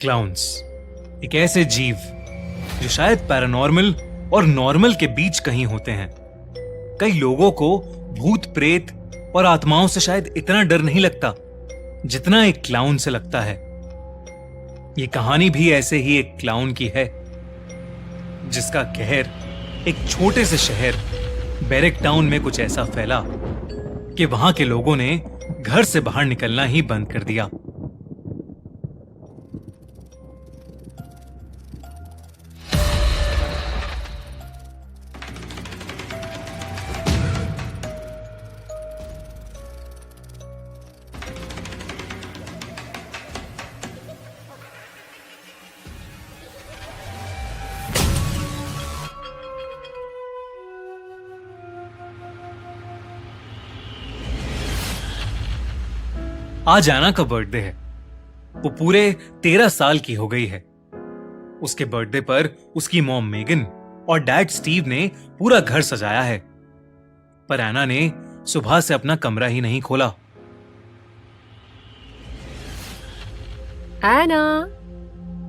Clowns एक ऐसे जीव जो शायद पैरानॉर्मल और नॉर्मल के बीच कहीं होते हैं। कई लोगों को भूत प्रेत और आत्माओं से शायद इतना डर नहीं लगता जितना एक क्लाउन से लगता है। ये कहानी भी ऐसे ही एक क्लाउन की है जिसका कहर एक छोटे से शहर बैरेक टाउन में कुछ ऐसा फैला कि वहां के लोगों ने घर से बाहर निकलना ही बंद कर दिया। आज एना का बर्थडे है। वो पूरे 13 साल की हो गई है। उसके बर्थडे पर उसकी मॉम मेगन और डैड स्टीव ने पूरा घर सजाया है, पर एना ने सुबह से अपना कमरा ही नहीं खोला। एना,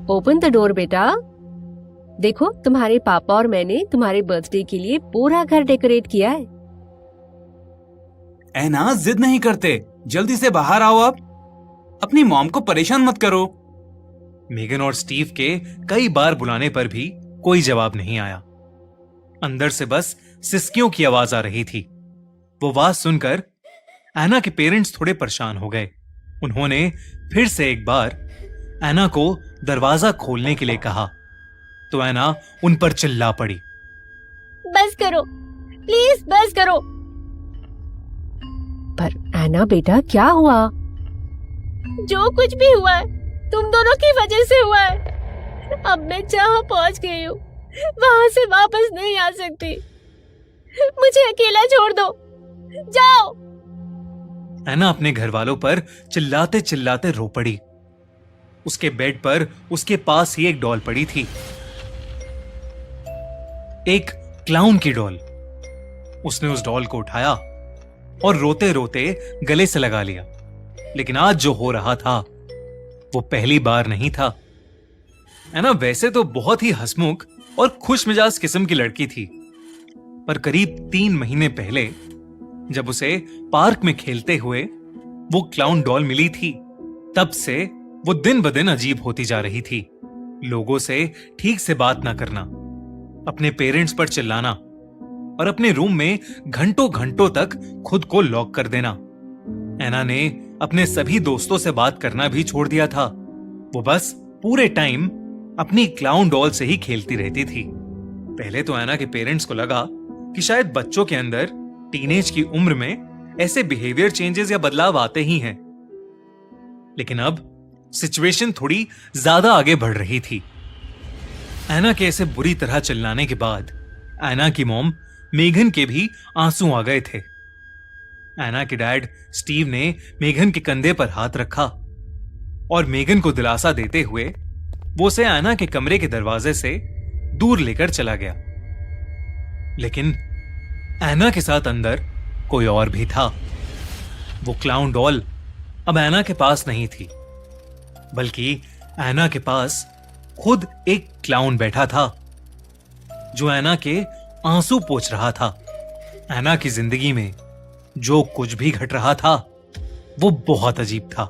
ओपन द डोर बेटा। देखो, तुम्हारे पापा और मैंने तुम्हारे बर्थडे के लिए पूरा घर डेकोरेट किया है। एना, जिद नहीं करते, जल्दी से बाहर आओ। आप अपनी मॉम को परेशान मत करो। मेगन और स्टीव के कई बार बुलाने पर भी कोई जवाब नहीं आया। अंदर से बस सिसकियों की आवाज आ रही थी। वो आवाज सुनकर एना के पेरेंट्स थोड़े परेशान हो गए। उन्होंने फिर से एक बार एना को दरवाजा खोलने के लिए कहा तो एना उन पर चिल्ला पड़ी। बस करो, प्लीज बस करो। पर एना बेटा, क्या हुआ? जो कुछ भी हुआ है तुम दोनों की वजह से हुआ है। अब मैं जहाँ पहुँच गई हूँ वहां से वापस नहीं आ सकती। मुझे अकेला छोड़ दो, जाओ। एना अपने घर वालों पर चिल्लाते चिल्लाते रो पड़ी। उसके बेड पर उसके पास ही एक डॉल पड़ी थी, एक क्लाउन की डॉल। उसने उस डॉल को उठाया और रोते रोते गले से लगा लिया। लेकिन आज जो हो रहा था वो पहली बार नहीं था। एना वैसे तो बहुत ही हंसमुख और खुश मिजाज किस्म की लड़की थी, पर करीब 3 महीने पहले जब उसे पार्क में खेलते हुए वो क्लाउन डॉल मिली थी, तब से वो दिन ब दिन अजीब होती जा रही थी। लोगों से ठीक से बात ना करना, अपने पेरेंट्स पर चिल्लाना और अपने रूम में घंटों घंटों तक खुद को लॉक कर देना। एना ने अपने सभी दोस्तों से बात करना भी छोड़ दिया था। वो बस पूरे टाइम अपनी क्लाउन डॉल से ही खेलती रहती थी। पहले तो एना के पेरेंट्स को लगा कि शायद बच्चों के अंदर टीनेज की उम्र में ऐसे बिहेवियर चेंजेस या बदलाव आते ही हैं, लेकिन अब सिचुएशन थोड़ी ज्यादा आगे बढ़ रही थी। एना के ऐसे बुरी तरह चिल्लाने के बाद एना की मॉम मेघन के भी आंसू आ गए थे। एना के डैड स्टीव ने मेघन के कंधे पर हाथ रखा और मेघन को दिलासा देते हुए वो उसे एना के कमरे के दरवाजे से दूर लेकर चला गया। लेकिन एना के साथ अंदर कोई और भी था। वो क्लाउन डॉल अब एना के पास नहीं थी, बल्कि एना के पास खुद एक क्लाउन बैठा था जो एना के आंसू पोंछ रहा था। एना की जिंदगी में जो कुछ भी घट रहा था वो बहुत अजीब था,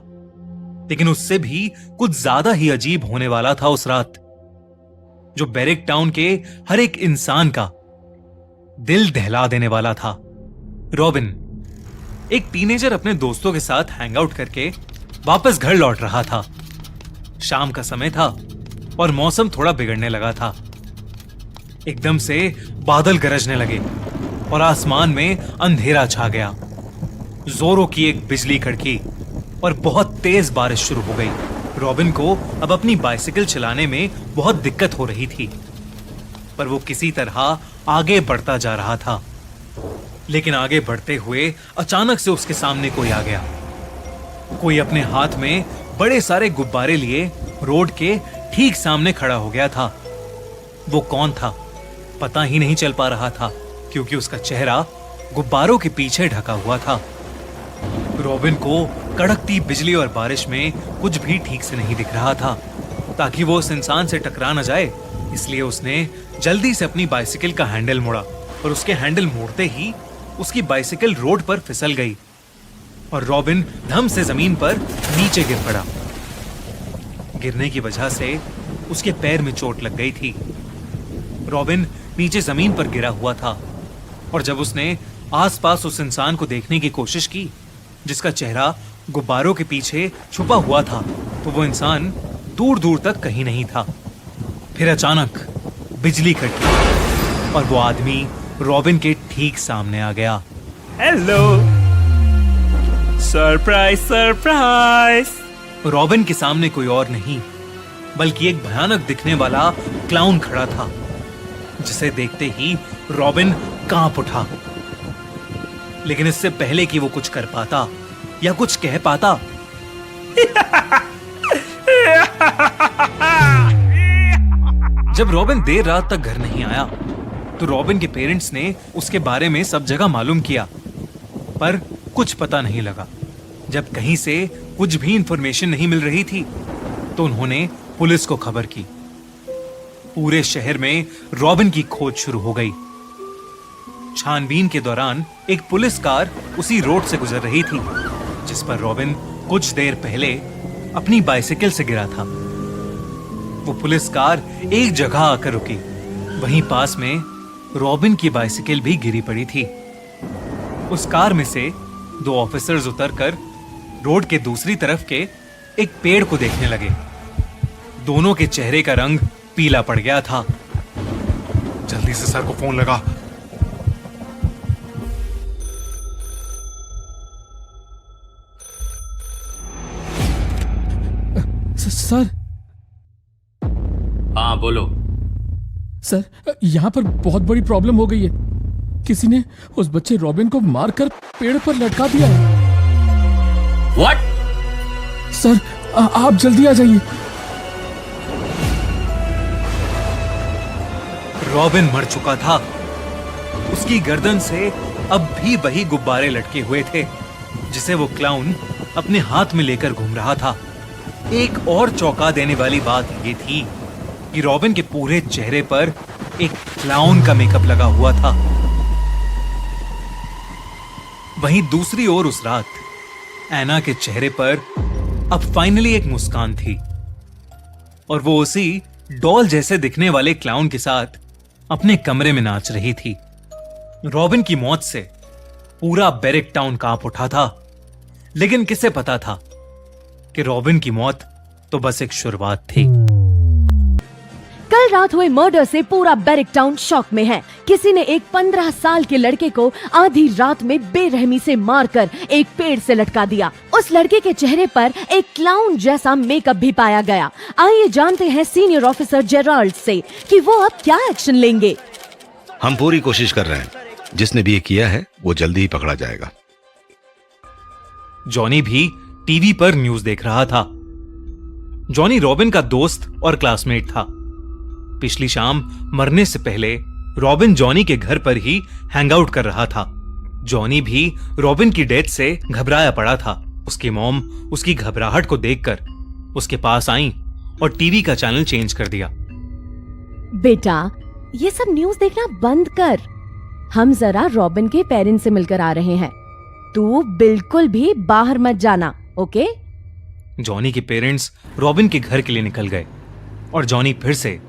लेकिन उससे भी कुछ ज्यादा ही अजीब होने वाला था उस रात, जो बैरेक टाउन के हर एक इंसान का दिल दहला देने वाला था। रॉबिन, एक टीनेजर, अपने दोस्तों के साथ हैंग आउट करके वापस घर लौट रहा था। शाम का समय था और मौसम थोड़ा बिगड़ने लगा था। एकदम से बादल गरजने लगे और आसमान में अंधेरा छा गया। जोरों की एक बिजली कड़की और बहुत तेज बारिश शुरू हो गई। रॉबिन को अब अपनी बाइसिकल चलाने में बहुत दिक्कत हो रही थी, पर वो किसी तरह आगे बढ़ता जा रहा था। लेकिन आगे बढ़ते हुए अचानक से उसके सामने कोई आ गया। कोई अपने हाथ में बड़े सारे गुब्बारे लिए रोड के ठीक सामने खड़ा हो गया था। वो कौन था पता ही नहीं चल पा रहा था, क्योंकि उसका चेहरा गुब्बारों के पीछे ढका हुआ था। रॉबिन को कड़कती बिजली और बारिश में कुछ भी ठीक से नहीं दिख रहा था। ताकि वो उस इंसान से टकरा न जाए, इसलिए उसने जल्दी से अपनी बाइसिकल का हैंडल मोड़ा और उसके हैंडल मोड़ते ही उसकी बाइसिकल रोड पर फिसल गई और रॉबिन धम से जमीन पर नीचे गिर पड़ा। गिरने की वजह से उसके पैर में चोट लग गई थी। रॉबिन नीचे जमीन पर गिरा हुआ था और जब उसने आसपास उस इंसान को देखने की कोशिश की जिसका चेहरा गुब्बारों के पीछे छुपा हुआ था, तो वो इंसान दूर दूर तक कहीं नहीं था। फिर अचानक बिजली कड़की और वो आदमी रॉबिन के ठीक सामने आ गया। Hello, surprise surprise. रॉबिन के सामने कोई और नहीं बल्कि एक भयानक दिखने वाला क्लाउन खड़ा था, जिसे देखते ही रॉबिन कांप उठा। लेकिन इससे पहले कि वो कुछ कर पाता या कुछ कह पाता, जब रॉबिन देर रात तक घर नहीं आया तो रॉबिन के पेरेंट्स ने उसके बारे में सब जगह मालूम किया, पर कुछ पता नहीं लगा। जब कहीं से कुछ भी इंफॉर्मेशन नहीं मिल रही थी तो उन्होंने पुलिस को खबर की। पूरे शहर में रॉबिन की खोज शुरू हो गई। छानबीन के दौरान एक पुलिस कार उसी रोड से गुजर रही थी जिस पर रॉबिन कुछ देर पहले अपनी बाइसिकल से गिरा था। वो पुलिस कार एक जगह आकर रुकी। वहीं पास में रॉबिन की बाइसिकल भी गिरी पड़ी थी। उस कार में से 2 ऑफिसर्स उतरकर रोड के दूसरी तरफ के एक पेड़ को देखने लगे। दोनों के चेहरे का रंग पीला पड़ गया था। जल्दी से सर को फोन लगा। सर। हाँ बोलो। सर, यहाँ पर बहुत बड़ी प्रॉब्लम हो गई है। किसी ने उस बच्चे रॉबिन को मारकर पेड़ पर लटका दिया है। What? सर, आप जल्दी आ जाइए। रॉबिन मर चुका था। उसकी गर्दन से अब भी वही गुब्बारे लटके हुए थे जिसे वो क्लाउन अपने हाथ में लेकर घूम रहा था। एक और चौंका देने वाली बात ये थी कि रॉबिन के पूरे चेहरे पर एक क्लाउन का मेकअप लगा हुआ था। वहीं दूसरी ओर उस रात एना के चेहरे पर अब फाइनली एक मुस्कान थी और वो उसी डॉल जैसे दिखने वाले क्लाउन के साथ अपने कमरे में नाच रही थी। रॉबिन की मौत से पूरा बैरिक टाउन कांप उठा था, लेकिन किसे पता था कि रॉबिन की मौत तो बस एक शुरुआत थी। कल रात हुए मर्डर से पूरा बैरिक टाउन शॉक में है। किसी ने एक 15 साल के लड़के को आधी रात में बेरहमी से मारकर एक पेड़ से लटका दिया। उस लड़के के चेहरे पर एक क्लाउन जैसा मेकअप भी पाया गया। आइए जानते हैं सीनियर ऑफिसर जेराल्ड से कि वो अब क्या एक्शन लेंगे। हम पूरी कोशिश कर रहे हैं। जिसने भी ये किया है वो जल्दी ही पकड़ा जाएगा। जॉनी भी टीवी पर न्यूज देख रहा था। जॉनी रॉबिन का दोस्त और क्लासमेट था। पिछली शाम मरने से पहले रॉबिन जॉनी के घर पर ही हैंगआउट कर रहा था। जॉनी भी रॉबिन की डेथ से घबराया पड़ा था। उसकी मॉम उसकी घबराहट को देखकर उसके पास आई और टीवी का चैनल चेंज कर दिया। बेटा, ये सब न्यूज देखना बंद कर। हम जरा रॉबिन के पेरेंट्स से मिलकर आ रहे हैं। तू बिल्कुल भी बाहर मत जाना, ओके? जॉनी के पेरेंट्स रॉबिन के घर के लिए निकल गए और जॉनी फिर से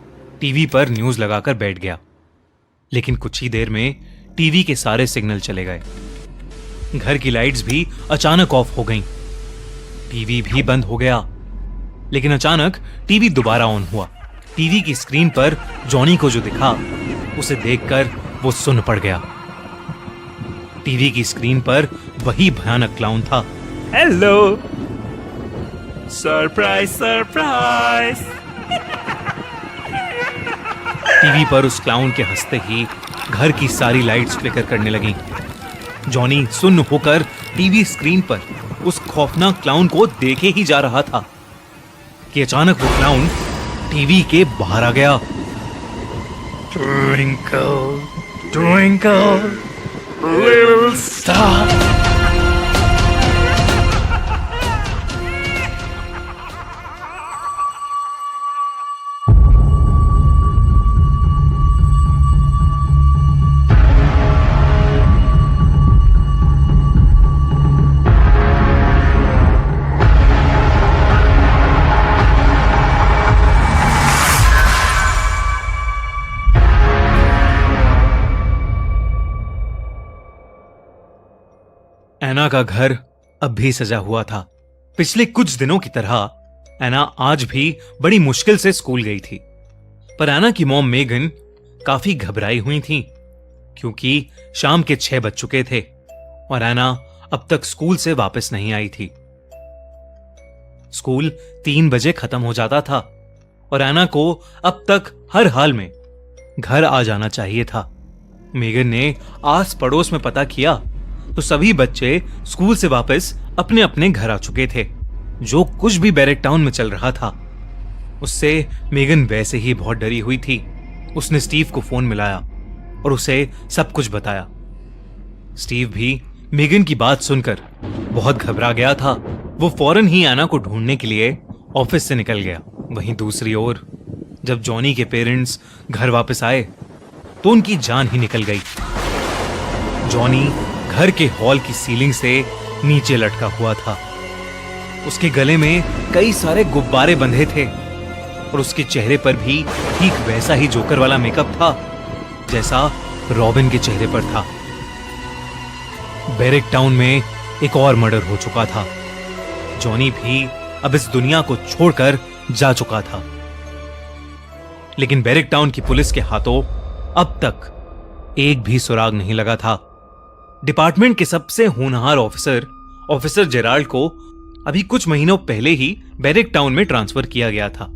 टीवी पर न्यूज लगाकर बैठ गया। लेकिन कुछ ही देर में टीवी के सारे सिग्नल चले गए। घर की लाइट्स भी अचानक ऑफ हो गईं। टीवी भी बंद हो गया। लेकिन अचानक टीवी दोबारा ऑन हुआ। टीवी की स्क्रीन पर जॉनी को जो दिखा उसे देखकर वो सुन्न पड़ गया। टीवी की स्क्रीन पर वही भयानक क्लाउन था। Hello, surprise surprise. टीवी पर उस क्लाउन के हंसते ही घर की सारी लाइट्स फ्लिकर करने लगीं। जॉनी सुन्न होकर टीवी स्क्रीन पर उस खौफनाक क्लाउन को देखे ही जा रहा था कि अचानक वो क्लाउन टीवी के बाहर आ गया। Twinkle, twinkle, little star। एना का घर अब भी सजा हुआ था। पिछले कुछ दिनों की तरह एना आज भी बड़ी मुश्किल से स्कूल गई थी। पर एना की मॉम मेगन काफी घबराई हुई थी, क्योंकि शाम के 6 बज चुके थे और एना अब तक स्कूल से वापस नहीं आई थी। स्कूल 3 बजे खत्म हो जाता था और एना को अब तक हर हाल में घर आ जाना चाहिए था। मेगन ने आस पड़ोस में पता किया तो सभी बच्चे स्कूल से वापस अपने अपने घर आ चुके थे। जो कुछ भी बैरक टाउन में चल रहा था उससे मेगन वैसे ही बहुत डरी हुई थी। उसने स्टीव को फोन मिलाया और उसे सब कुछ बताया। स्टीव भी मेगन की बात सुनकर बहुत घबरा गया था। वो फौरन ही एना को ढूंढने के लिए ऑफिस से निकल गया। वहीं दूसरी ओर जब जॉनी के पेरेंट्स घर वापस आए तो उनकी जान ही निकल गई। जॉनी घर के हॉल की सीलिंग से नीचे लटका हुआ था। उसके गले में कई सारे गुब्बारे बंधे थे और उसके चेहरे पर भी ठीक वैसा ही जोकर वाला मेकअप था जैसा रॉबिन के चेहरे पर था। बैरक टाउन में एक और मर्डर हो चुका था। जॉनी भी अब इस दुनिया को छोड़कर जा चुका था, लेकिन बैरक टाउन की पुलिस के हाथों अब तक एक भी सुराग नहीं लगा था। डिपार्टमेंट के सबसे होनहार ऑफिसर जेराल्ड को अभी कुछ महीनों पहले ही बैरक टाउन में ट्रांसफर किया गया था।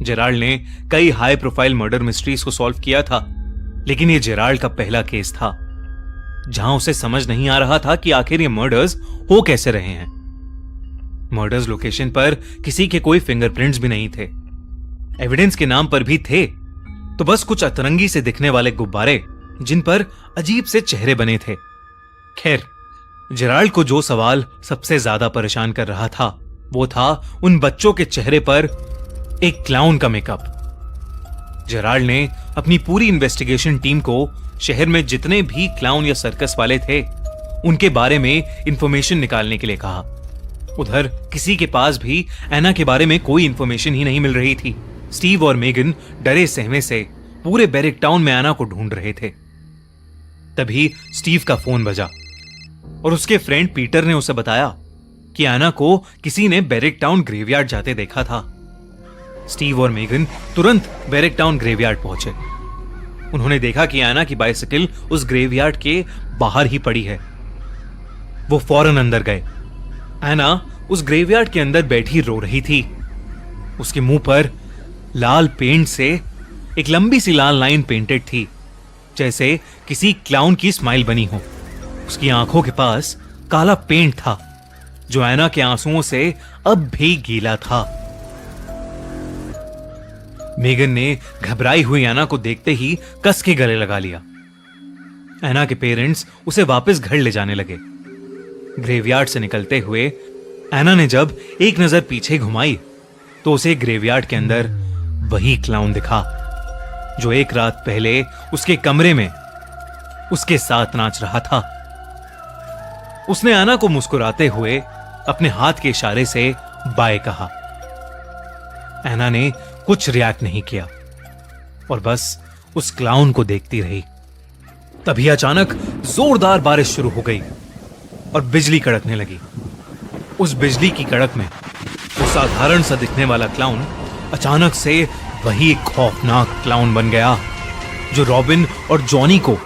जेराल्ड ने कई हाई प्रोफाइल मर्डर मिस्ट्रीज को सॉल्व किया था, लेकिन यह जेराल्ड का पहला केस था जहां उसे समझ नहीं आ रहा था कि आखिर ये मर्डर्स हो कैसे रहे हैं। मर्डर्स लोकेशन पर किसी के कोई फिंगरप्रिंट्स भी नहीं थे। एविडेंस के नाम पर भी थे तो बस कुछ अतरंगी से दिखने वाले गुब्बारे जिन पर अजीब से चेहरे बने थे। खैर, जेराल्ड को जो सवाल सबसे ज्यादा परेशान कर रहा था वो था उन बच्चों के चेहरे पर एक क्लाउन का मेकअप। जेराल्ड ने अपनी पूरी इन्वेस्टिगेशन टीम को शहर में जितने भी क्लाउन या सर्कस वाले थे उनके बारे में इंफॉर्मेशन निकालने के लिए कहा। उधर किसी के पास भी एना के बारे में कोई इंफॉर्मेशन ही नहीं मिल रही थी। स्टीव और मेगन डरे सहमे से पूरे बैरक टाउन में एना को ढूंढ रहे थे। तभी स्टीव का फोन बजा और उसके फ्रेंड पीटर ने उसे बताया कि एना को किसी ने बैरक टाउन ग्रेवयार्ड जाते देखा था। स्टीव और मेगन तुरंत बैरक टाउन ग्रेवयार्ड पहुंचे। उन्होंने देखा कि एना की बाइसिकल उस ग्रेवयार्ड के बाहर ही पड़ी है। वो फौरन अंदर गए। एना उस ग्रेवयार्ड के अंदर बैठी रो रही थी। उसके मुंह पर लाल पेंट से एक लंबी सी लाल लाइन पेंटेड थी, जैसे किसी क्लाउन की स्माइल बनी हो। उसकी आंखों के पास काला पेंट था जो एना के आंसुओं से अब भी गीला था। मेगन ने घबराई हुई एना को देखते ही कस के गले लगा लिया। एना के पेरेंट्स उसे वापस घर ले जाने लगे। ग्रेवयार्ड से निकलते हुए एना ने जब एक नजर पीछे घुमाई तो उसे ग्रेवयार्ड के अंदर वही क्लाउन दिखा जो एक रात पहले उसके कमरे में उसके साथ नाच रहा था। उसने एना को मुस्कुराते हुए अपने हाथ के इशारे से बाय कहा। एना ने कुछ रिएक्ट नहीं किया और बस उस क्लाउन को देखती रही। तभी अचानक जोरदार बारिश शुरू हो गई और बिजली कड़कने लगी। उस बिजली की कड़क में वो साधारण सा दिखने वाला क्लाउन अचानक से वही खौफनाक क्लाउन बन गया जो रॉबिन और जॉनी को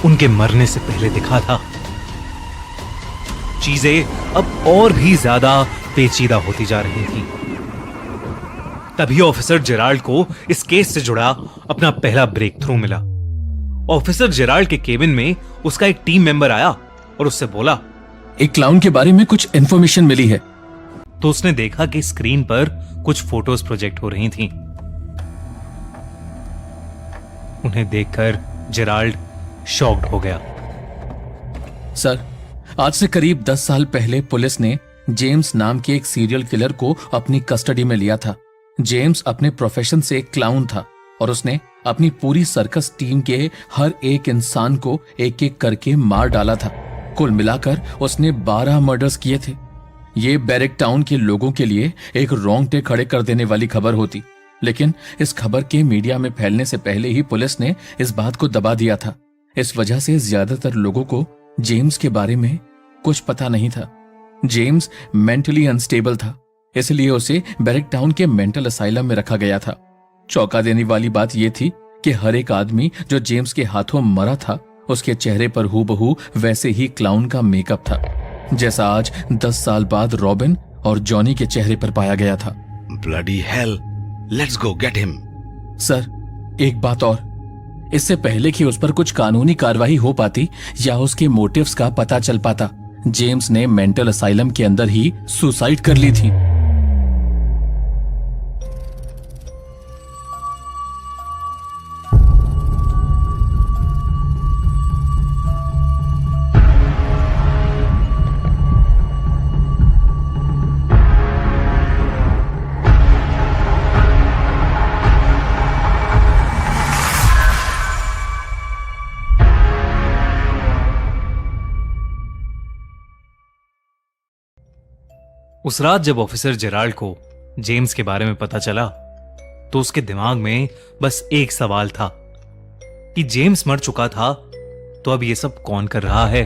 उनके मरने से पहले दिखा था। चीजें अब और भी ज्यादा पेचीदा होती जा रही थी। तभी ऑफिसर जेराल्ड को इस केस से जुड़ा अपना पहला ब्रेक थ्रू मिला। ऑफिसर जेराल्ड के केबिन में उसका एक टीम मेंबर आया और उससे बोला, एक क्लाउन के बारे में कुछ इन्फॉर्मेशन मिली है। तो उसने देखा कि स्क्रीन पर कुछ फोटोज प्रोजेक्ट हो रही थीं। उन्हें देखकर जेराल्ड शॉक्ड हो गया। सर, आज से करीब 10 साल पहले पुलिस ने जेम्स नाम के एक सीरियल किलर को अपनी कस्टडी में लिया था। जेम्स अपने प्रोफेशन से एक क्लाउन था और उसने अपनी पूरी सर्कस टीम के हर एक इंसान को एक एक करके मार डाला था। कुल मिलाकर उसने 12 मर्डर्स किए थे। ये बैरक टाउन के लोगों के लिए एक रोंगटे खड़े कर देने वाली खबर होती, लेकिन इस खबर के मीडिया में फैलने से पहले ही पुलिस ने इस बात को दबा दिया था। इस वजह से ज्यादातर लोगों को जेम्स के बारे में कुछ पता नहीं था। जेम्स मेंटली अनस्टेबल था, इसलिए उसे बैरिक टाउन के मेंटल असाइलम में रखा गया था। चौंका देने वाली बात यह थी कि हर एक आदमी जो जेम्स के हाथों मरा था, उसके चेहरे पर हूबहू वैसे ही क्लाउन का मेकअप था, जैसा आज 10 साल बाद रॉबिन और जॉनी के चेहरे पर पाया गया था। Bloody hell, let's go get him. Sir, एक बात और, इससे पहले कि उस पर कुछ कानूनी कार्रवाई हो पाती या उसके मोटिव्स का पता चल पाता, जेम्स ने मेंटल असाइलम के अंदर ही सुसाइड कर ली थी। उस रात जब ऑफिसर जेराल्ड को जेम्स के बारे में पता चला तो उसके दिमाग में बस एक सवाल था कि जेम्स मर चुका था तो अब ये सब कौन कर रहा है।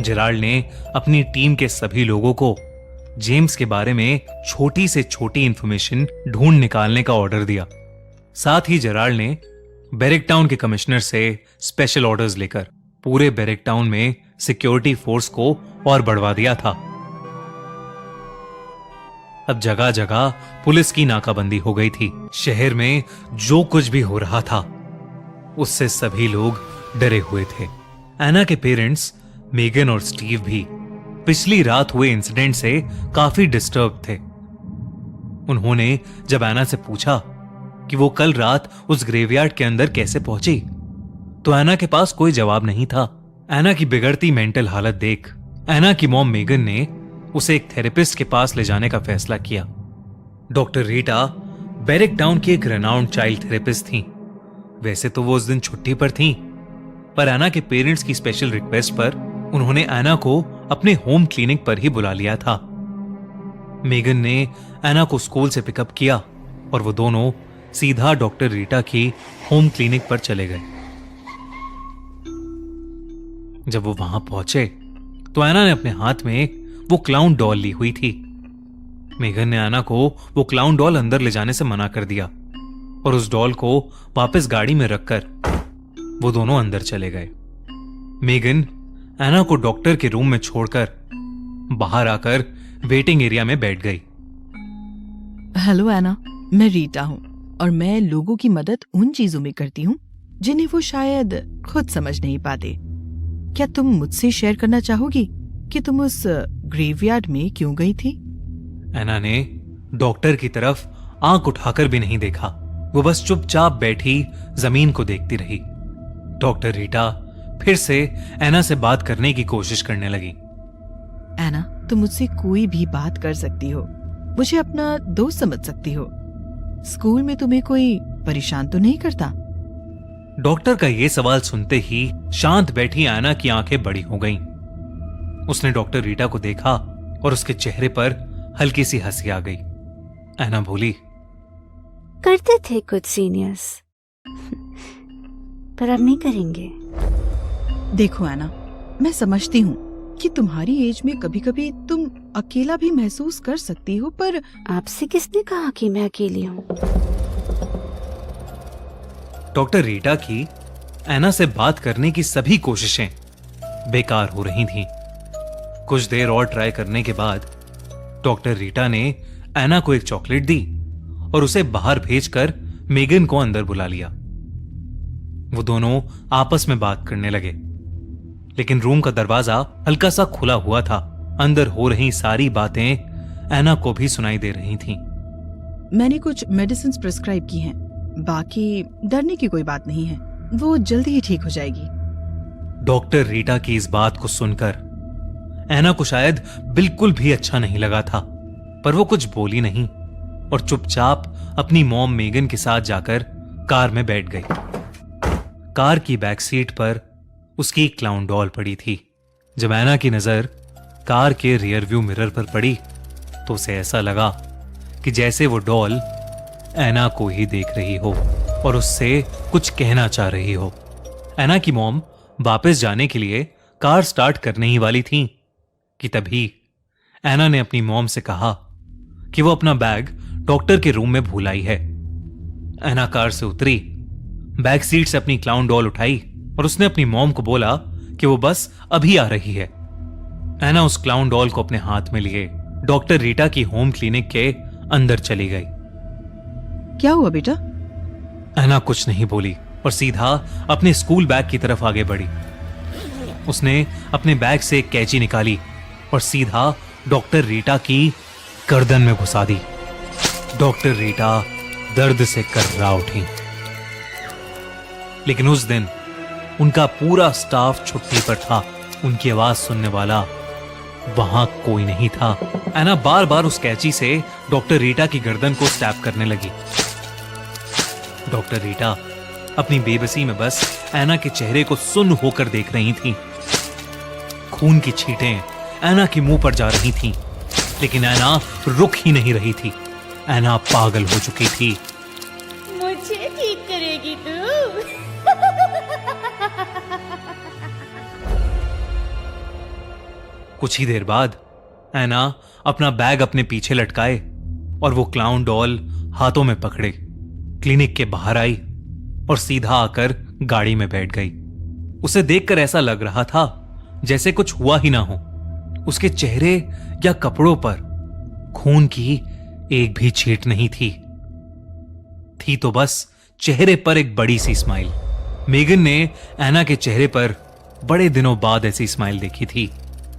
जेराल्ड ने अपनी टीम के सभी लोगों को जेम्स के बारे में छोटी से छोटी इंफॉर्मेशन ढूंढ निकालने का ऑर्डर दिया। साथ ही जेराल्ड ने बैरिक टाउन के कमिश्नर से स्पेशल ऑर्डर्स लेकर पूरे बैरिक टाउन में सिक्योरिटी फोर्स को और बढ़वा दिया था। अब जगह जगह पुलिस की नाकाबंदी हो गई थी। शहर में जो कुछ भी हो रहा था उससे सभी लोग डरे हुए थे। एना के पेरेंट्स मेगन और स्टीव भी पिछली रात हुए इंसिडेंट से काफी डिस्टर्ब थे। उन्होंने जब एना से पूछा कि वो कल रात उस ग्रेवयार्ड के अंदर कैसे पहुंची, तो एना के पास कोई जवाब नहीं था। एना की बिगड़ती मेंटल हालत देख एना की मॉम मेगन ने उसे एक थेरेपिस्ट के पास ले जाने का फैसला किया। डॉक्टर रीटा बैरिक टाउन की एक रेनाउंड चाइल्ड थेरेपिस्ट थी। वैसे तो वो उस दिन छुट्टी पर थी, पर एना के पेरेंट्स की स्पेशल रिक्वेस्ट पर उन्होंने एना को अपने होम क्लिनिक पर ही बुला लिया था। मेगन ने एना को स्कूल से पिकअप किया और वो दोनों सीधा डॉक्टर रीटा की होम क्लिनिक पर चले गए। जब वो वहां पहुंचे तो एना ने अपने हाथ में वो क्लाउन डॉल ली हुई थी। मेगन ने एना को वो क्लाउन डॉल अंदर ले जाने से मना कर दिया और उस डॉल को वापस गाड़ी में रखकर वो दोनों अंदर चले गए। मेगन एना को डॉक्टर के रूम में छोड़कर बाहर आकर वेटिंग एरिया में बैठ गई। हेलो एना, मैं रीटा हूँ और मैं लोगों की मदद उन चीजों में करती हूँ जिन्हें वो शायद खुद समझ नहीं पाते। क्या तुम मुझसे शेयर करना चाहोगी कि तुम उस ग्रेवयार्ड में क्यों गई थी? एना ने डॉक्टर की तरफ आंख उठाकर भी नहीं देखा। वो बस चुपचाप बैठी जमीन को देखती रही। डॉक्टर रीटा फिर से एना से बात करने की कोशिश करने लगी। एना, तुम मुझसे कोई भी बात कर सकती हो, मुझे अपना दोस्त समझ सकती हो। स्कूल में तुम्हें कोई परेशान तो नहीं करता? डॉक्टर का ये सवाल सुनते ही शांत बैठी एना की आंखें बड़ी हो गईं। उसने डॉक्टर रीटा को देखा और उसके चेहरे पर हल्की सी हंसी आ गई। एना बोली, करते थे कुछ सीनियर्स, पर अब नहीं करेंगे। देखो एना, मैं समझती हूँ कि तुम्हारी एज में कभी कभी तुम अकेला भी महसूस कर सकती हो, पर आपसे किसने कहा कि मैं अकेली हूँ? डॉक्टर रीटा की एना से बात करने की सभी कोशिशें बेकार हो रही थीं। कुछ देर और ट्राई करने के बाद डॉक्टर रीटा ने एना को एक चॉकलेट दी और उसे बाहर भेजकर मेगन को अंदर बुला लिया। वो दोनों आपस में बात करने लगे, लेकिन रूम का दरवाजा हल्का सा खुला हुआ था। अंदर हो रही सारी बातें एना को भी सुनाई दे रही थीं। मैंने कुछ मेडिसिन प्रिस्क्राइब की हैं, बाकी डरने की कोई बात नहीं है, वो जल्दी ही ठीक हो जाएगी। डॉक्टर रीटा की इस बात को सुनकर एना को शायद बिल्कुल भी अच्छा नहीं लगा था, पर वो कुछ बोली नहीं और चुपचाप अपनी मॉम मेगन के साथ जाकर कार में बैठ गई। कार की बैक सीट पर उसकी क्लाउन डॉल पड़ी थी। जब एना की नजर कार के रियर व्यू मिरर पर पड़ी तो उसे ऐसा लगा कि जैसे वो डॉल एना को ही देख रही हो और उससे कुछ कहना चाह रही हो। एना की मॉम वापस जाने के लिए कार स्टार्ट करने ही वाली थी कि तभी एना ने अपनी मॉम से कहा कि वो अपना बैग डॉक्टर के रूम में भूल आई है। एना कार से उतरी, बैक सीट से अपनी क्लाउन डॉल उठाई और उसने अपनी मॉम को बोला कि वो बस अभी आ रही है। एना उस क्लाउन डॉल को अपने हाथ में लिए डॉक्टर रीटा की होम क्लिनिक के अंदर चली गई। क्या हुआ बेटा? एना कुछ नहीं बोली और सीधा अपने स्कूल बैग की तरफ आगे बढ़ी। उसने अपने बैग से एक कैंची निकाली और सीधा डॉक्टर रीटा की गर्दन में घुसा दी। डॉक्टर रीटा दर्द से कर्रा उठी। लेकिन उस दिन उनका पूरा स्टाफ छुट्टी पर था। उनकी आवाज सुनने वाला वहां कोई नहीं था। एना बार बार उस कैंची से डॉक्टर रीटा की गर्दन को स्टैब करने लगी। डॉक्टर रीटा अपनी बेबसी में बस एना के चेहरे को सुन्न होकर देख रही थी। खून की छींटें एना के मुंह पर जा रही थीं, लेकिन एना रुक ही नहीं रही थी। एना पागल हो चुकी थी। मुझे ठीक करेगी तू? कुछ ही देर बाद एना अपना बैग अपने पीछे लटकाए और वो क्लाउन डॉल हाथों में पकड़े क्लिनिक के बाहर आई और सीधा आकर गाड़ी में बैठ गई। उसे देखकर ऐसा लग रहा था जैसे कुछ हुआ ही ना हो। उसके चेहरे या कपड़ों पर खून की एक भी छींट नहीं थी तो बस चेहरे पर एक बड़ी सी स्माइल। मेगन ने एना के चेहरे पर बड़े दिनों बाद ऐसी स्माइल देखी थी।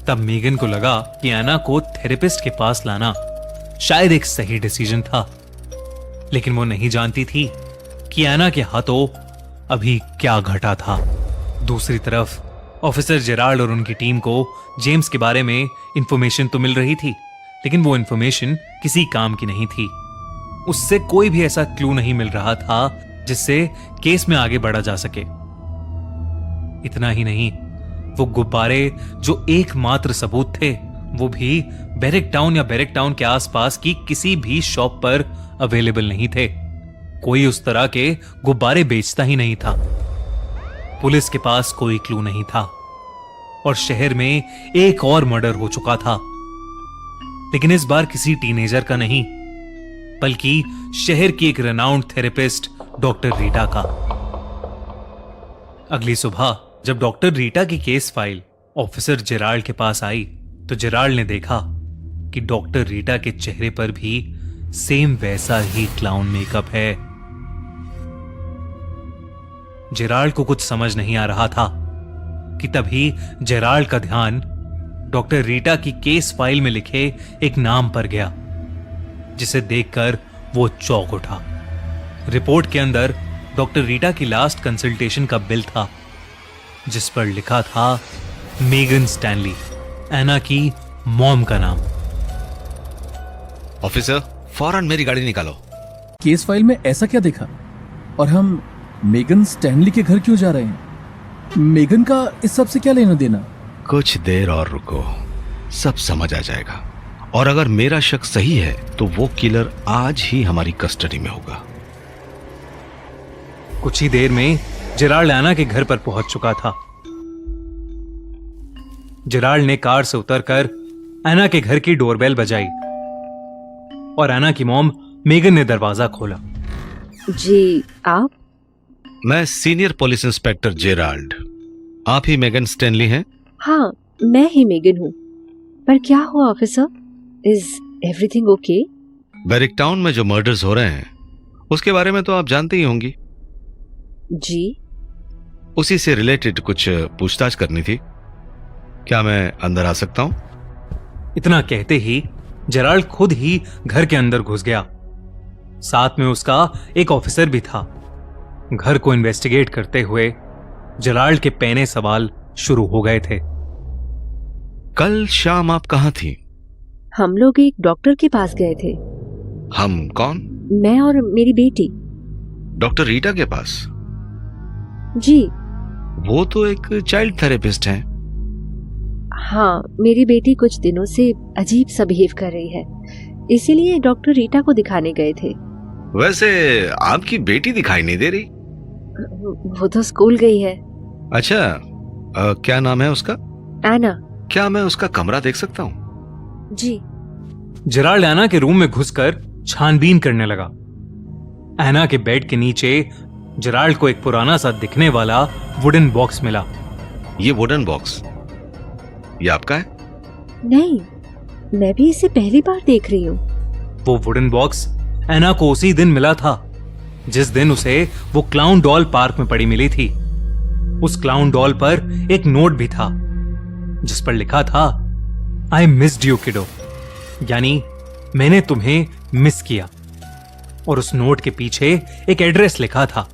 तब मेगन को लगा कि एना को थेरेपिस्ट के पास लाना शायद एक सही डिसीजन था, लेकिन वो नहीं जानती थी कि एना के हाथों अभी क्या घटा था। दूसरी तरफ ऑफिसर जेराल्ड और उनकी टीम को जेम्स के बारे में इंफॉर्मेशन तो मिल रही थी, लेकिन वो इंफॉर्मेशन किसी काम की नहीं थी। उससे कोई भी ऐसा क्लू नहीं मिल रहा था जिससे केस में आगे बढ़ा जा सके। इतना ही नहीं, वो गुब्बारे जो एकमात्र सबूत थे वो भी बैरक टाउन या बैरक टाउन के आसपास की किसी भी शॉप पर अवेलेबल नहीं थे। कोई उस तरह के गुब्बारे बेचता ही नहीं था। पुलिस के पास कोई क्लू नहीं था और शहर में एक और मर्डर हो चुका था, लेकिन इस बार किसी टीनेजर का नहीं, बल्कि शहर की एक रेनाउंड थेरेपिस्ट डॉक्टर रीटा का। अगली सुबह जब डॉक्टर रीटा की केस फाइल ऑफिसर जेराल्ड के पास आई तो जेराल्ड ने देखा कि डॉक्टर रीटा के चेहरे पर भी सेम वैसा ही क्लाउन मेकअप है। जेराल्ड को कुछ समझ नहीं आ रहा था कि तभी जेराल्ड का ध्यान डॉक्टर रीटा की केस फाइल में लिखे एक नाम पर गया, जिसे देखकर वो चौंक उठा। रिपोर्ट के अंदर डॉक्टर रीटा की लास्ट कंसल्टेशन का बिल था, जिस पर लिखा था मेगन स्टैनली, एना की मॉम का नाम। ऑफिसर, फौरन मेरी गाड़ी निकालो। केस फाइल में ऐसा क्या देखा? और हम मेगन स्टैनली के घर क्यों जा रहे हैं? मेगन का इस सब से क्या लेना देना? कुछ देर और रुको, सब समझ आ जाएगा। और अगर मेरा शक सही है तो वो किलर आज ही हमारी कस्टडी में होगा। कुछ ही देर में जेराल्ड एना के घर पर पहुंच चुका था। जेराल्ड ने कार से उतरकर एना के घर की डोरबेल बजाई और एना की मॉम मेगन ने दरवाजा खोला। जी आप? मैं सीनियर पुलिस इंस्पेक्टर जेराल्ड। आप ही मेगन स्टैनली हैं? हाँ, मैं ही मेगन हूँ। पर क्या हुआ officer? Is everything okay? Barrack town में जो मर्डर्स हो रहे हैं उसके बारे में तो आप जानते ही होंगी। जी। उसी से रिलेटेड कुछ पूछताछ करनी थी। क्या मैं अंदर आ सकता हूं? इतना कहते ही जेराल्ड खुद ही घर के अंदर घुस गया। साथ में उसका एक ऑफिसर भी था। घर को इन्वेस्टिगेट करते हुए जेराल्ड के पहले सवाल शुरू हो गए थे। कल शाम आप कहां थी? हम लोग एक डॉक्टर के पास गए थे। हम कौन? मैं और मेरी बेटी। डॉक्टर रीटा के पास? जी वो तो एक चाइल्ड थेरेपिस्ट हैं। हाँ, मेरी बेटी कुछ दिनों से अजीब सा बिहेव कर रही है, इसीलिए डॉक्टर रीटा को दिखाने गए थे। वैसे आपकी बेटी दिखाई नहीं दे रही। वो तो स्कूल गई है। अच्छा, क्या नाम है उसका? एना। क्या मैं उसका कमरा देख सकता हूँ? जी। जेराल्ड एना के रूम में घुसकर छानबीन करने लगा। एना के बेड के नीचे जेराल्ड को एक पुराना सा दिखने वाला वुडन बॉक्स मिला। ये वुडन बॉक्स, ये आपका है? नहीं, मैं भी इसे पहली बार देख रही हूँ। वो वुडन बॉक्स एना को उसी दिन मिला था जिस दिन उसे वो क्लाउन डॉल पार्क में पड़ी मिली थी। उस क्लाउन डॉल पर एक नोट भी था जिस पर लिखा था, आई मिस्ड यू किडो, यानी मैंने तुम्हें मिस किया। और उस नोट के पीछे एक एड्रेस लिखा था।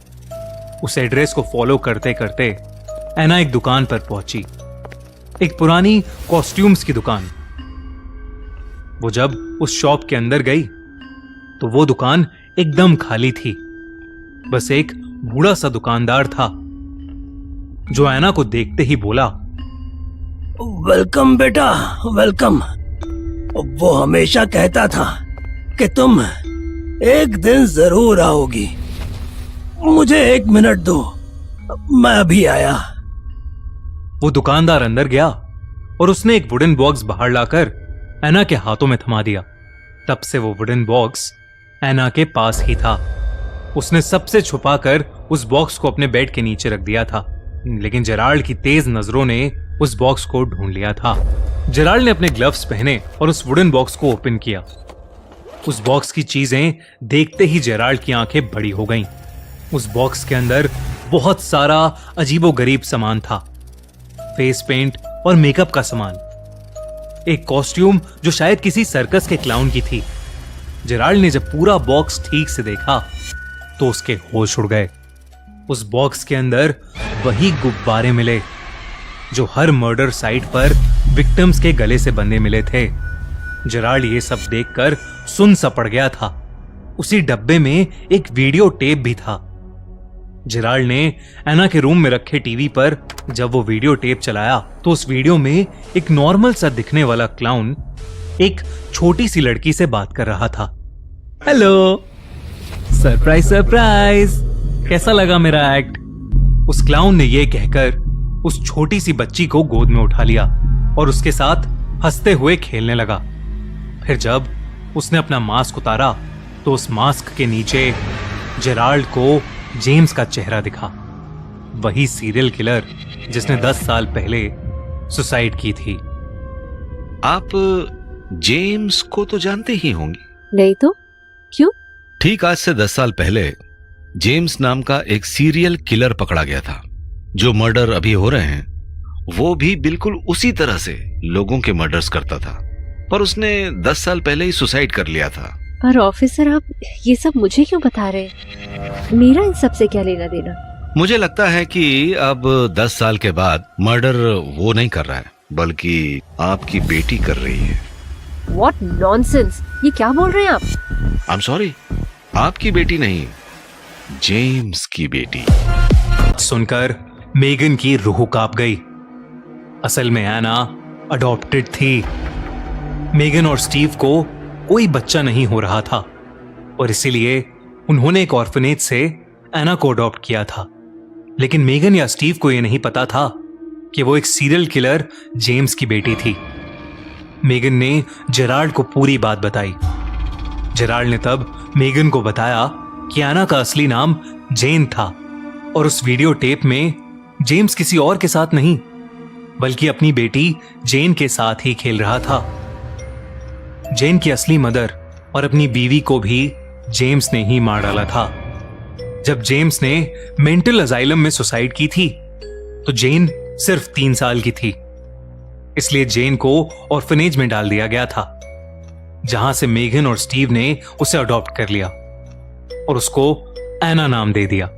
उस एड्रेस को फॉलो करते करते एना एक दुकान पर पहुंची, एक पुरानी कॉस्ट्यूम्स की दुकान। वो जब उस शॉप के अंदर गई तो वो दुकान एकदम खाली थी। बस एक बूढ़ा सा दुकानदार था जो एना को देखते ही बोला, वेलकम बेटा, वेलकम। वो हमेशा कहता था कि तुम एक दिन जरूर आओगी। मुझे 1 मिनट दो, मैं अभी आया। वो दुकानदार अंदर गया और उसने एक वुडन बॉक्स बाहर लाकर एना के हाथों में थमा दिया। तब से वो वुडन बॉक्स एना के पास ही था। उसने सबसे छुपाकर उस बॉक्स को अपने बेड के नीचे रख दिया था, लेकिन जेराल्ड की तेज नजरों ने उस बॉक्स को ढूंढ लिया था। जेराल्ड ने अपने ग्लव्स पहने और उस वुडन बॉक्स को ओपन किया। उस बॉक्स की चीजें देखते ही जेराल्ड की आंखें बड़ी हो गईं। उस बॉक्स के अंदर बहुत सारा अजीबोगरीब सामान था, फेस पेंट और मेकअप का सामान, एक कॉस्ट्यूम जो शायद किसी सर्कस के क्लाउन की थी। जेराल्ड ने जब पूरा बॉक्स ठीक से देखा तो उसके होश उड़ गए। उस बॉक्स के अंदर वही गुब्बारे मिले जो हर मर्डर साइट पर विक्टिम्स के गले से बंधे मिले थे। जेराल्ड ये सब देखकर सुन सा पड़ गया था। उसी डब्बे में एक वीडियो टेप भी था। जेराल्ड ने एना के रूम में रखे टीवी पर जब वो वीडियो टेप चलाया तो उस वीडियो में एक नॉर्मल सा दिखने वाला क्लाउन एक छोटी सी लड़की से बात कर रहा था। हेलो, सरप्राइज सरप्राइज, कैसा लगा मेरा एक्ट? उस क्लाउन ने यह कहकर उस छोटी सी बच्ची को गोद में उठा लिया और उसके साथ हंसते हुए खेलने लगा। फिर जब उसने अपना मास्क उतारा तो उस मास्क के नीचे जेराल्ड को जेम्स का चेहरा दिखा, वही सीरियल किलर जिसने 10 साल पहले सुसाइड की थी। आप जेम्स को तो जानते ही होंगे। नहीं तो क्यों? ठीक आज से 10 साल पहले जेम्स नाम का एक सीरियल किलर पकड़ा गया था। जो मर्डर अभी हो रहे हैं वो भी बिल्कुल उसी तरह से लोगों के मर्डर्स करता था, पर उसने 10 साल पहले ही सुसाइड कर लिया था। पर ऑफिसर, आप ये सब मुझे क्यों बता रहे हैं? मेरा इन सब से क्या लेना देना? मुझे लगता है कि अब 10 साल के बाद मर्डर वो नहीं कर रहा है बल्कि आपकी बेटी कर रही है। What nonsense! ये क्या बोल रहे हैं आप? आई एम सॉरी, आपकी बेटी नहीं, जेम्स की बेटी। सुनकर मेगन की रूह कांप गई। असल में एना अडॉप्टेड थी। मेगन और स्टीव को कोई बच्चा नहीं हो रहा था और इसीलिए उन्होंने एक ऑर्फनेज से एना को अडॉप्ट किया था। लेकिन मेगन या स्टीव को यह नहीं पता था कि वो एक सीरियल किलर जेम्स की बेटी थी। मेगन ने जेराल्ड को पूरी बात बताई। जेराल्ड ने तब मेगन को बताया कि एना का असली नाम जेन था और उस वीडियो टेप में जेम्स किसी और के साथ नहीं बल्कि अपनी बेटी जेन के साथ ही खेल रहा था। जेन की असली मदर और अपनी बीवी को भी जेम्स ने ही मार डाला था। जब जेम्स ने मेंटल अजाइलम में सुसाइड की थी तो जेन सिर्फ 3 साल की थी, इसलिए जेन को ऑर्फनेज में डाल दिया गया था, जहां से मेगन और स्टीव ने उसे अडॉप्ट कर लिया और उसको एना नाम दे दिया।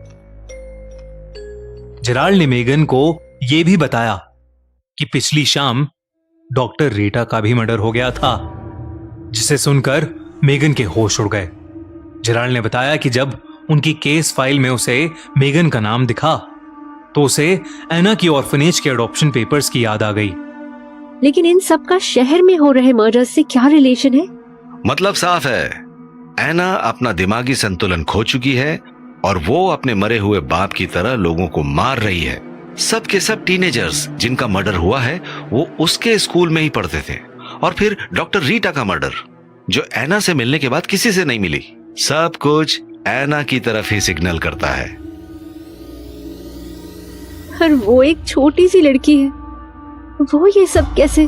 जेराल्ड ने मेगन को यह भी बताया कि पिछली शाम डॉक्टर रीटा का भी मर्डर हो गया था, जिसे सुनकर मेगन के होश उड़ गए। जेराल्ड ने बताया कि जब उनकी केस फाइल में उसे मेगन का नाम दिखा तो उसे एना की ऑर्फनेज के अडॉप्शन पेपर्स की याद आ गई। लेकिन इन सब का शहर में हो रहे मर्डर से क्या रिलेशन है? मतलब साफ है, एना अपना दिमागी संतुलन खो चुकी है और वो अपने मरे हुए बाप की तरह लोगों को मार रही है। सब के सब टीनेजर्स जिनका मर्डर हुआ है वो उसके स्कूल में ही पढ़ते थे। और फिर डॉक्टर रीटा का मर्डर, जो एना से मिलने के बाद किसी से नहीं मिली। सब कुछ एना की तरफ ही सिग्नल करता है। और वो एक छोटी सी लड़की है, वो ये सब कैसे?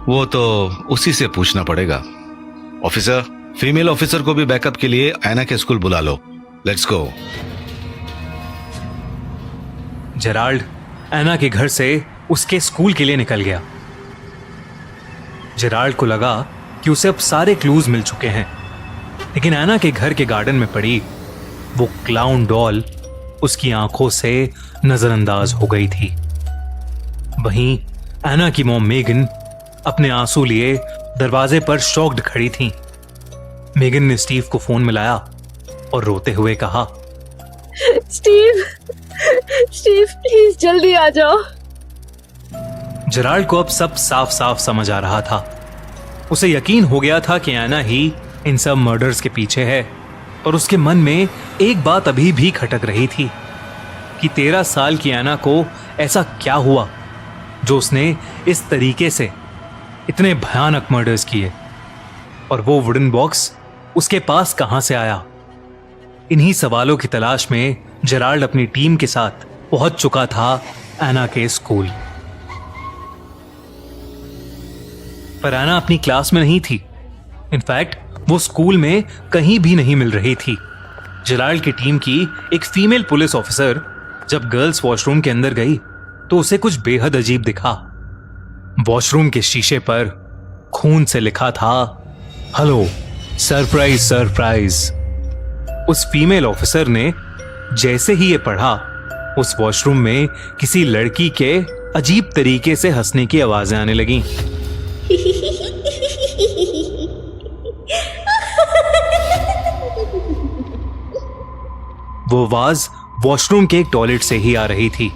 वो तो उसी से पूछना पड़ेगा। ऑफिसर, फीमेल ऑफिसर को भी बैकअप के लिए एना के स्कूल बुला लो। Let's go. जेराल्ड एना के घर से उसके स्कूल के लिए निकल गया। जेराल्ड को लगा कि उसे अब सारे क्लूज मिल चुके हैं, लेकिन एना के घर के गार्डन में पड़ी वो क्लाउन डॉल उसकी आंखों से नजरअंदाज हो गई थी। वहीं एना की मॉम मेगन अपने आंसू लिए दरवाजे पर शॉक्ड खड़ी थी। मेगन ने स्टीव को फोन मिलाया और रोते हुए कहा, स्टीव, स्टीव प्लीज जल्दी आ जाओ। जेराल्ड को अब सब साफ साफ समझ आ रहा था। उसे यकीन हो गया था कि एना ही इन सब मर्डर्स के पीछे है, और उसके मन में एक बात अभी भी खटक रही थी कि 13 साल की एना को ऐसा क्या हुआ जो उसने इस तरीके से इतने भयानक मर्डर्स किए, और वो वुडन बॉक्स उसके पास कहां से आया। इन्हीं सवालों की तलाश में जेराल्ड अपनी टीम के साथ पहुंच चुका था एना के स्कूल। पर एना अपनी क्लास में नहीं थी। इनफैक्ट वो स्कूल में कहीं भी नहीं मिल रही थी। जेराल्ड की टीम की एक फीमेल पुलिस ऑफिसर जब गर्ल्स वॉशरूम के अंदर गई तो उसे कुछ बेहद अजीब दिखा। वॉशरूम के शीशे पर खून से लिखा था, हेलो सरप्राइज सरप्राइज। उस फीमेल ऑफिसर ने जैसे ही ये पढ़ा, उस वॉशरूम में किसी लड़की के अजीब तरीके से हंसने की आवाजें आने लगीं। वो आवाज वॉशरूम के एक टॉयलेट से ही आ रही थी।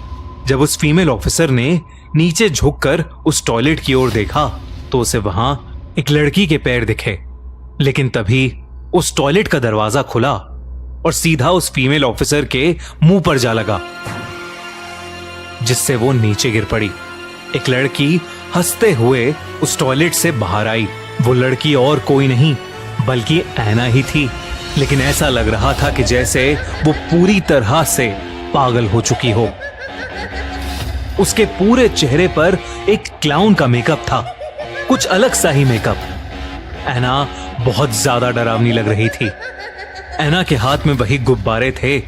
जब उस फीमेल ऑफिसर ने नीचे झुककर उस टॉयलेट की ओर देखा तो उसे वहां एक लड़की के पैर दिखे, लेकिन तभी उस टॉयलेट का दरवाजा खुला और सीधा उस फीमेल ऑफिसर के मुंह पर जा लगा, जिससे वो नीचे गिर पड़ी। एक लड़की हंसते हुए उस टॉयलेट से बाहर आई। वो लड़की और कोई नहीं बल्कि एना ही थी, लेकिन ऐसा लग रहा था कि जैसे वो पूरी तरह से पागल हो चुकी हो। उसके पूरे चेहरे पर एक क्लाउन का मेकअप था, कुछ अलग सा ही मेकअप। एना बहुत ज्यादा डरावनी लग रही थी। एना के हाथ में वही गुब्बारे थे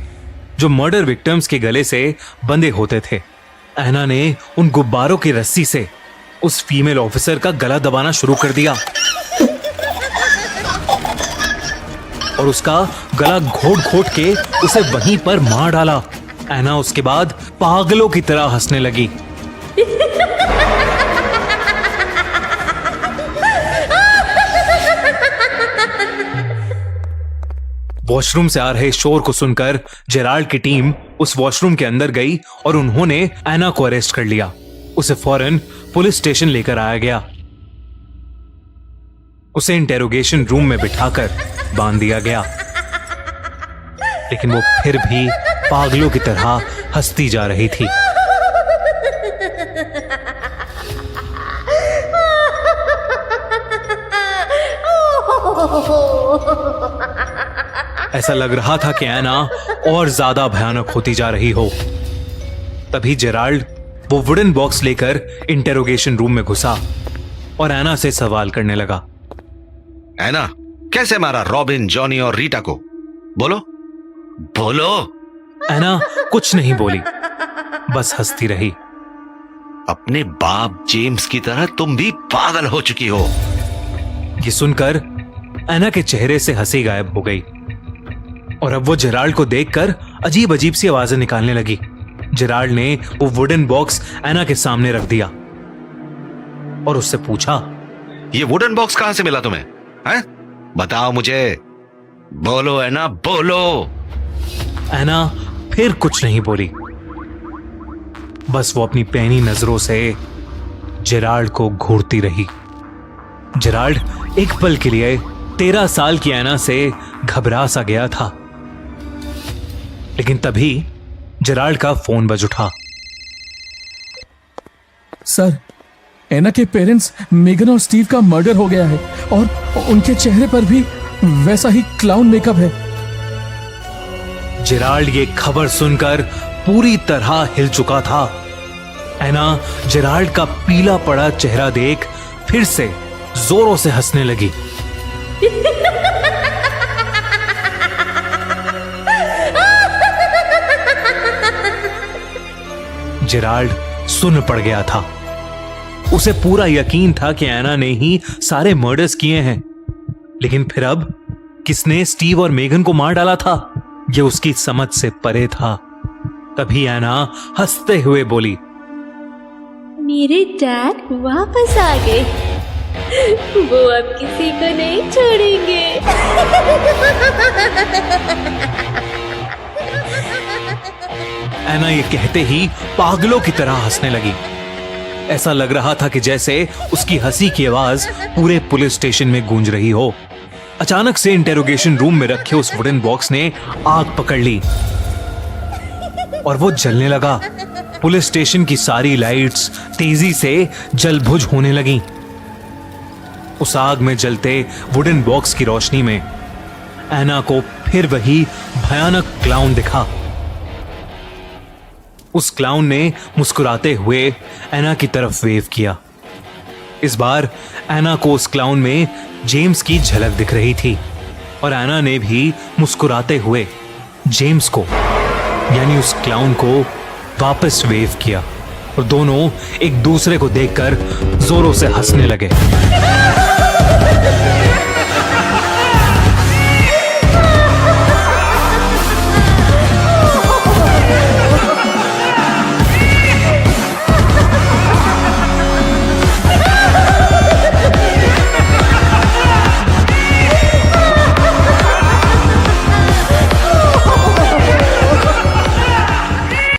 जो मर्डर विक्टिम्स के गले से बंधे होते थे। एना ने उन गुब्बारों की रस्सी से उस फीमेल ऑफिसर का गला दबाना शुरू कर दिया और उसका गला घोट घोट के उसे वहीं पर मार डाला। एना उसके बाद पागलों की तरह हंसने लगी। वॉशरूम से आ रहे शोर को सुनकर जेराल्ड की टीम उस वॉशरूम के अंदर गई और उन्होंने एना को अरेस्ट कर लिया। उसे फौरन पुलिस स्टेशन लेकर आया गया। उसे इंटेरोगेशन रूम में बिठाकर बांध दिया गया, लेकिन वो फिर भी पागलों की तरह हंसती जा रही थी। ऐसा लग रहा था कि एना और ज्यादा भयानक होती जा रही हो। तभी जेराल्ड वो वुडन बॉक्स लेकर इंटेरोगेशन रूम में घुसा और एना से सवाल करने लगा। एना, कैसे मारा रॉबिन, जॉनी और रीटा को? बोलो बोलो। एना कुछ नहीं बोली, बस हंसती रही। अपने बाप जेम्स की तरह तुम भी पागल हो चुकी हो। ये सुनकर एना के चेहरे से हंसी गायब हो गई और अब वो जेराल्ड को देखकर अजीब अजीब सी आवाजें निकालने लगी। जेराल्ड ने वो वुडन बॉक्स एना के सामने रख दिया और उससे पूछा, ये वुडन बॉक्स कहां से मिला तुम्हें? हैं? बताओ मुझे, बोलो एना, बोलो। एना फिर कुछ नहीं बोली, बस वो अपनी पैनी नजरों से जेराल्ड को घूरती रही। जेराल्ड एक पल के लिए 13 साल की एना से घबरा सा गया था, लेकिन तभी जेराल्ड का फोन बज उठा। सर, एना के पेरेंट्स मेगन और स्टीव का मर्डर हो गया है और उनके चेहरे पर भी वैसा ही क्लाउन मेकअप है। जेराल्ड ये खबर सुनकर पूरी तरह हिल चुका था। एना जेराल्ड का पीला पड़ा चेहरा देख फिर से जोरों से हंसने लगी। जेराल्ड सुन पड़ गया था। उसे पूरा यकीन था कि एना ने ही सारे मर्डर्स किए हैं, लेकिन फिर अब किसने स्टीव और मेगन को मार डाला था, यह उसकी समझ से परे था। तभी एना हंसते हुए बोली, मेरे डैड वापस आ गए। वो अब किसी को नहीं छोड़ेंगे। एना ये कहते ही पागलों की तरह हंसने लगी। ऐसा लग रहा था कि जैसे उसकी हंसी की आवाज पूरे पुलिस स्टेशन में गूंज रही हो। अचानक से इंटेरोगेशन रूम में रखे उस वुडन बॉक्स ने आग पकड़ ली और वो जलने लगा। पुलिस स्टेशन की सारी लाइट्स तेजी से जल बुझ होने लगी। उस आग में जलते वुडन बॉक्स की रोशनी में एना को फिर वही भयानक क्लाउन दिखा। उस क्लाउन ने मुस्कुराते हुए एना की तरफ वेव किया। इस बार एना को उस क्लाउन में जेम्स की झलक दिख रही थी और एना ने भी मुस्कुराते हुए जेम्स को यानी उस क्लाउन को वापस वेव किया और दोनों एक दूसरे को देखकर जोरों से हंसने लगे।